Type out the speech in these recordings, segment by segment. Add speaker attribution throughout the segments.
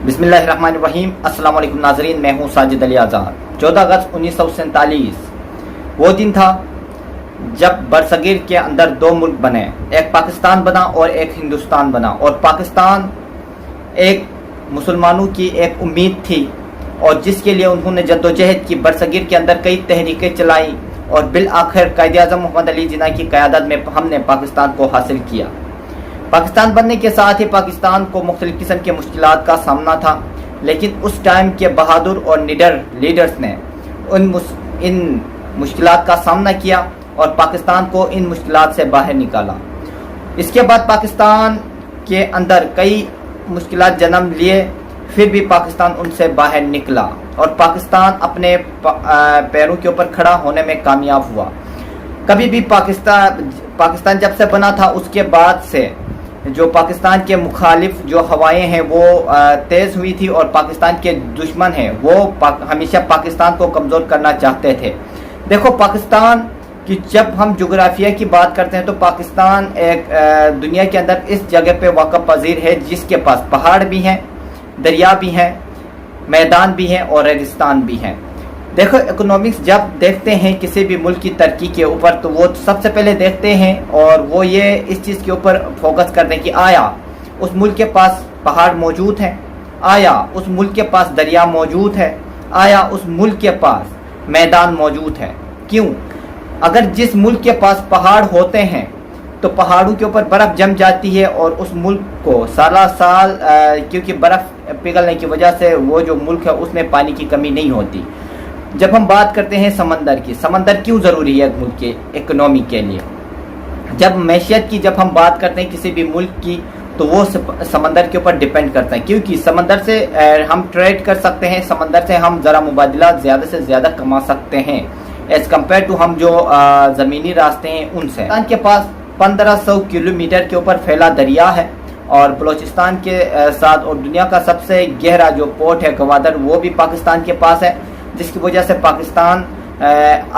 Speaker 1: بسم اللہ الرحمن الرحیم۔ السلام علیکم ناظرین، میں ہوں ساجد علی آزاد۔ 14 اگست 1947 وہ دن تھا جب برصغیر کے اندر دو ملک بنے، ایک پاکستان بنا اور ایک ہندوستان بنا، اور پاکستان ایک مسلمانوں کی ایک امید تھی اور جس کے لیے انہوں نے جدوجہد کی، برصغیر کے اندر کئی تحریکیں چلائیں اور بالآخر قائد اعظم محمد علی جناح کی قیادت میں ہم نے پاکستان کو حاصل کیا۔ پاکستان بننے کے ساتھ ہی پاکستان کو مختلف قسم کے مشکلات کا سامنا تھا، لیکن اس ٹائم کے بہادر اور نڈر لیڈرز نے ان مشکلات کا سامنا کیا اور پاکستان کو ان مشکلات سے باہر نکالا۔ اس کے بعد پاکستان کے اندر کئی مشکلات جنم لیے، پھر بھی پاکستان ان سے باہر نکلا اور پاکستان اپنے پیروں کے اوپر کھڑا ہونے میں کامیاب ہوا۔ کبھی بھی پاکستان جب سے بنا تھا، اس کے بعد سے جو پاکستان کے مخالف جو ہوائیں ہیں وہ تیز ہوئی تھی اور پاکستان کے دشمن ہیں وہ ہمیشہ پاکستان کو کمزور کرنا چاہتے تھے۔ دیکھو، پاکستان کی جب ہم جغرافیہ کی بات کرتے ہیں تو پاکستان ایک دنیا کے اندر اس جگہ پہ واقع پذیر ہے جس کے پاس پہاڑ بھی ہیں، دریا بھی ہیں، میدان بھی ہیں اور ریگستان بھی ہیں۔ دیکھو، اکنامکس جب دیکھتے ہیں کسی بھی ملک کی ترقی کے اوپر تو وہ سب سے پہلے دیکھتے ہیں اور وہ یہ اس چیز کے اوپر فوکس کرتے ہیں کہ آیا اس ملک کے پاس پہاڑ موجود ہیں، آیا اس ملک کے پاس دریا موجود ہے، آیا اس ملک کے پاس میدان موجود ہے۔ کیوں؟ اگر جس ملک کے پاس پہاڑ ہوتے ہیں تو پہاڑوں کے اوپر برف جم جاتی ہے اور اس ملک کو سالہ سال کیونکہ برف پگھلنے کی وجہ سے وہ جو ملک ہے اس میں پانی کی کمی نہیں ہوتی۔ جب ہم بات کرتے ہیں سمندر کی، سمندر کیوں ضروری ہے ایک ملک کے اکنامی کے لیے؟ جب معیشت کی جب ہم بات کرتے ہیں کسی بھی ملک کی تو وہ سمندر کے اوپر ڈیپینڈ کرتا ہے، کیونکہ سمندر سے ہم ٹریڈ کر سکتے ہیں، سمندر سے ہم ذرا مبادلہ زیادہ سے زیادہ کما سکتے ہیں ایز کمپیئر ٹو ہم جو زمینی راستے ہیں ان سے۔ پاکستان کے پاس 1500 کلومیٹر کے اوپر پھیلا دریا ہے اور بلوچستان کے ساتھ، اور دنیا کا سب سے گہرا جو پورٹ ہے گوادر وہ بھی پاکستان کے پاس ہے، جس کی وجہ سے پاکستان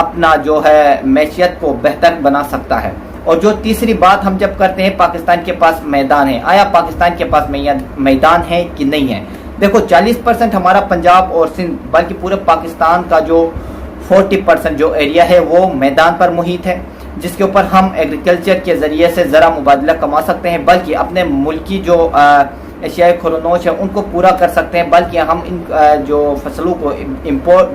Speaker 1: اپنا جو ہے معیشت کو بہتر بنا سکتا ہے۔ اور جو تیسری بات ہم جب کرتے ہیں پاکستان کے پاس میدان ہے، آیا پاکستان کے پاس میدان ہے کہ نہیں ہے؟ دیکھو، 40% ہمارا پنجاب اور سندھ بلکہ پورے پاکستان کا جو 40% جو ایریا ہے وہ میدان پر محیط ہے، جس کے اوپر ہم ایگریکلچر کے ذریعے سے ذرا مبادلہ کما سکتے ہیں، بلکہ اپنے ملکی جو اشیاء خرونوش ہیں ان کو پورا کر سکتے ہیں، بلکہ ہم ان جو فصلوں کو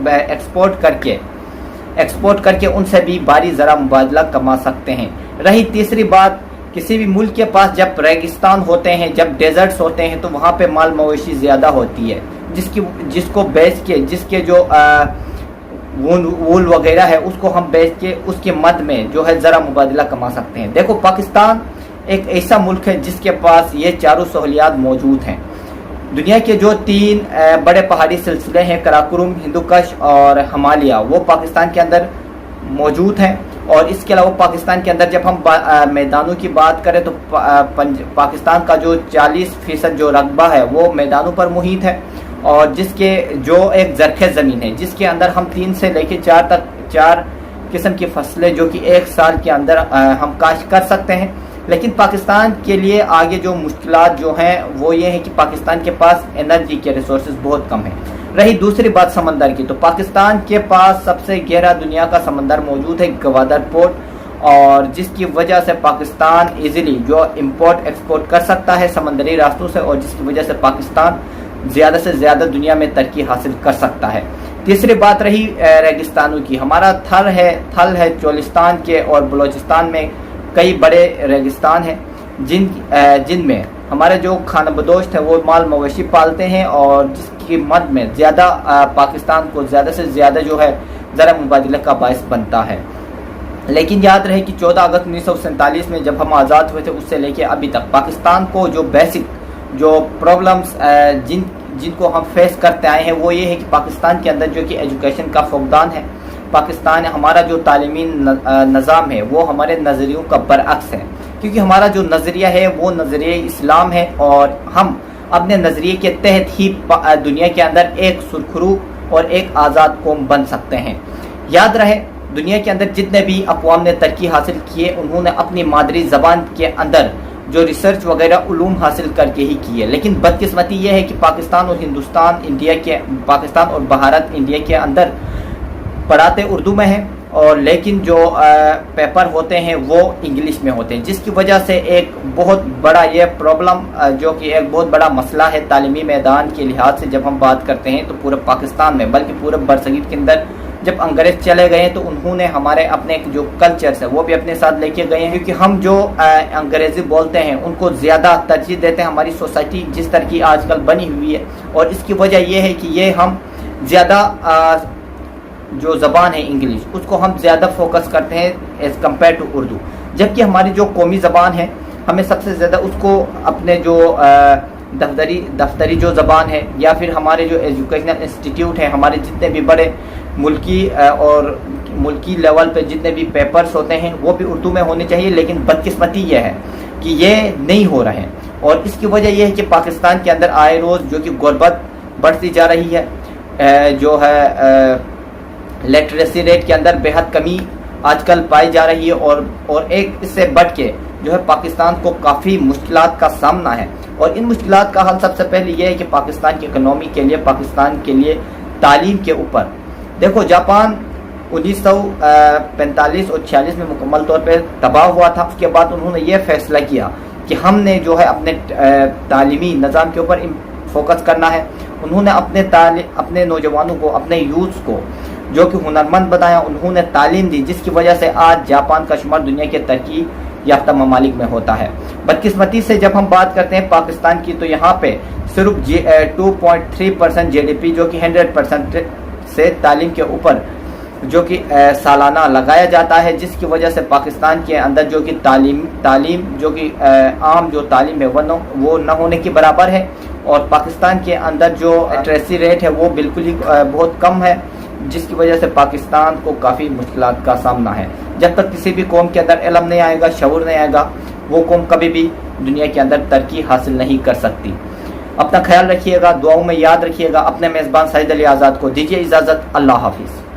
Speaker 1: ایکسپورٹ کر کے ان سے بھی بھاری ذرا مبادلہ کما سکتے ہیں۔ رہی تیسری بات، کسی بھی ملک کے پاس جب ریگستان ہوتے ہیں، جب ڈیزرٹس ہوتے ہیں تو وہاں پہ مال مویشی زیادہ ہوتی ہے، جس کو بیچ کے، جس کے جو وول وغیرہ ہے اس کو ہم بیچ کے اس کے مد میں جو ہے ذرا مبادلہ کما سکتے ہیں۔ دیکھو، پاکستان ایک ایسا ملک ہے جس کے پاس یہ چاروں سہولیات موجود ہیں۔ دنیا کے جو 3 بڑے پہاڑی سلسلے ہیں، قراقرم، ہندوکش اور ہمالیہ، وہ پاکستان کے اندر موجود ہیں، اور اس کے علاوہ پاکستان کے اندر جب ہم میدانوں کی بات کریں تو پاکستان کا جو 40% جو رقبہ ہے وہ میدانوں پر محیط ہے، اور جس کے جو ایک زرخیز زمین ہے جس کے اندر ہم 3 سے لے کے 4 تک 4 قسم کی فصلیں جو کہ ایک سال کے اندر ہم کاشت کر سکتے ہیں۔ لیکن پاکستان کے لیے آگے جو مشکلات جو ہیں وہ یہ ہے کہ پاکستان کے پاس انرجی کے ریسورسز بہت کم ہیں۔ رہی دوسری بات سمندر کی، تو پاکستان کے پاس سب سے گہرا دنیا کا سمندر موجود ہے، گوادر پورٹ، اور جس کی وجہ سے پاکستان ایزیلی جو امپورٹ ایکسپورٹ کر سکتا ہے سمندری راستوں سے، اور جس کی وجہ سے پاکستان زیادہ سے زیادہ دنیا میں ترقی حاصل کر سکتا ہے۔ تیسری بات رہی ریگستانوں کی، ہمارا تھل ہے چولستان کے، اور بلوچستان میں کئی بڑے ریگستان ہیں جن میں ہمارے جو خانہ بدوش ہیں وہ مال مویشی پالتے ہیں، اور جس کی مد میں زیادہ پاکستان کو زیادہ سے زیادہ جو ہے ذرا مبادلہ کا باعث بنتا ہے۔ لیکن یاد رہے کہ 14 اگست 1947 میں جب ہم آزاد ہوئے تھے اس سے لے کے ابھی تک پاکستان کو جو بیسک جو پرابلمز جن کو ہم فیس کرتے آئے ہیں وہ یہ ہے کہ پاکستان کے اندر جو کہ ایجوکیشن کا فقدان ہے، پاکستان ہمارا جو تعلیمی نظام ہے وہ ہمارے نظریوں کا برعکس ہے، کیونکہ ہمارا جو نظریہ ہے وہ نظریہ اسلام ہے، اور ہم اپنے نظریے کے تحت ہی دنیا کے اندر ایک سرخرو اور ایک آزاد قوم بن سکتے ہیں۔ یاد رہے، دنیا کے اندر جتنے بھی اقوام نے ترقی حاصل کیے انہوں نے اپنی مادری زبان کے اندر جو ریسرچ وغیرہ علوم حاصل کر کے ہی کی ہے، لیکن بدقسمتی یہ ہے کہ پاکستان اور پاکستان اور بھارت انڈیا کے اندر پڑھاتے اردو میں ہیں، اور لیکن جو پیپر ہوتے ہیں وہ انگلش میں ہوتے ہیں، جس کی وجہ سے ایک بہت بڑا یہ پرابلم جو کہ ایک بہت بڑا مسئلہ ہے تعلیمی میدان کے لحاظ سے جب ہم بات کرتے ہیں، تو پورے پاکستان میں بلکہ پورے برصغیر کے اندر جب انگریز چلے گئے تو انہوں نے ہمارے اپنے جو کلچرز ہے وہ بھی اپنے ساتھ لے کے گئے ہیں، کیونکہ ہم جو انگریزی بولتے ہیں ان کو زیادہ ترجیح دیتے ہیں۔ ہماری سوسائٹی جس طرح کی آج کل بنی ہوئی ہے، اور اس کی وجہ یہ ہے کہ یہ ہم زیادہ جو زبان ہے انگلش، اس کو ہم زیادہ فوکس کرتے ہیں ایز کمپیئر ٹو اردو، جبکہ ہماری جو قومی زبان ہے ہمیں سب سے زیادہ اس کو اپنے جو دفتری جو زبان ہے، یا پھر ہمارے جو ایجوکیشنل انسٹیٹیوٹ ہیں، ہمارے جتنے بھی بڑے ملکی لیول پہ جتنے بھی پیپرز ہوتے ہیں وہ بھی اردو میں ہونے چاہیے، لیکن بدقسمتی یہ ہے کہ یہ نہیں ہو رہے ہیں، اور اس کی وجہ یہ ہے کہ پاکستان کے اندر آئے روز جو کہ غربت بڑھتی جا رہی ہے، جو ہے لٹریسی ریٹ کے اندر بے حد کمی آج کل پائی جا رہی ہے، اور ایک اس سے بڑھ کے جو ہے پاکستان کو کافی مشکلات کا سامنا ہے، اور ان مشکلات کا حل سب سے پہلے یہ ہے کہ پاکستان کی اکنومی کے لیے، پاکستان کے لیے تعلیم کے اوپر دیکھو، جاپان 1945 اور 46 میں مکمل طور پہ تباہ ہوا تھا، اس کے بعد انہوں نے یہ فیصلہ کیا کہ ہم نے جو ہے اپنے تعلیمی نظام کے اوپر فوکس کرنا ہے۔ انہوں نے اپنے نوجوانوں کو، اپنے یوتھ کو جو کہ ہنرمند بنایا، انہوں نے تعلیم دی، جس کی وجہ سے آج جاپان کا شمار دنیا کے ترقی یافتہ ممالک میں ہوتا ہے۔ بدقسمتی سے جب ہم بات کرتے ہیں پاکستان کی، تو یہاں پہ صرف 2.3% جی ڈی پی جو کہ 100% سے تعلیم کے اوپر جو کہ سالانہ لگایا جاتا ہے، جس کی وجہ سے پاکستان کے اندر جو کہ تعلیم جو کہ عام جو تعلیم ہے وہ نہ ہونے کے برابر ہے، اور پاکستان کے اندر جو لٹریسی ریٹ ہے وہ بالکل ہی بہت کم ہے، جس کی وجہ سے پاکستان کو کافی مشکلات کا سامنا ہے۔ جب تک کسی بھی قوم کے اندر علم نہیں آئے گا، شعور نہیں آئے گا، وہ قوم کبھی بھی دنیا کے اندر ترقی حاصل نہیں کر سکتی۔ اپنا خیال رکھیے گا، دعاؤں میں یاد رکھیے گا۔ اپنے میزبان ساجد علی آزاد کو دیجیے اجازت۔ اللہ حافظ۔